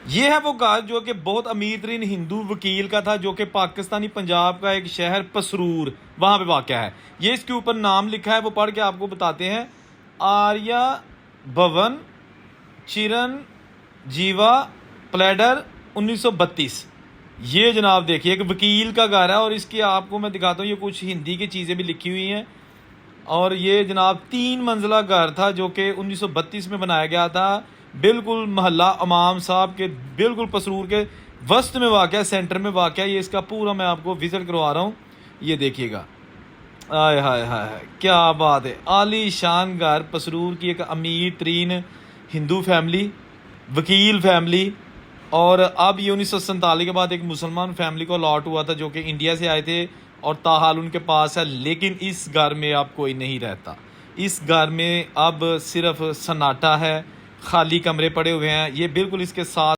یہ ہے وہ گھر جو کہ بہت امیر ترین ہندو وکیل کا تھا، جو کہ پاکستانی پنجاب کا ایک شہر پسرور وہاں پہ واقع ہے۔ یہ اس کے اوپر نام لکھا ہے، وہ پڑھ کے آپ کو بتاتے ہیں۔ آریہ بھون چرن جیوا پلیڈر 1932۔ یہ جناب دیکھیے ایک وکیل کا گھر ہے، اور اس کی آپ کو میں دکھاتا ہوں، یہ کچھ ہندی کی چیزیں بھی لکھی ہوئی ہیں۔ اور یہ جناب 3 منزلہ گھر تھا جو کہ 1932 میں بنایا گیا تھا، بالکل محلہ امام صاحب کے بالکل پسرور کے وسط میں واقع ہے، سینٹر میں واقع ہے۔ یہ اس کا پورا میں آپ کو وزٹ کروا رہا ہوں، یہ دیکھیے گا۔ آئے ہائے ہائے کیا بات ہے، عالی شان گھر، پسرور کی ایک امیر ترین ہندو فیملی، وکیل فیملی۔ اور اب یہ 1947 کے بعد ایک مسلمان فیملی کو الاٹ ہوا تھا جو کہ انڈیا سے آئے تھے، اور تاحال ان کے پاس ہے، لیکن اس گھر میں اب کوئی نہیں رہتا۔ اس گھر میں اب صرف سناٹا ہے، خالی کمرے پڑے ہوئے ہیں۔ یہ بالکل اس کے ساتھ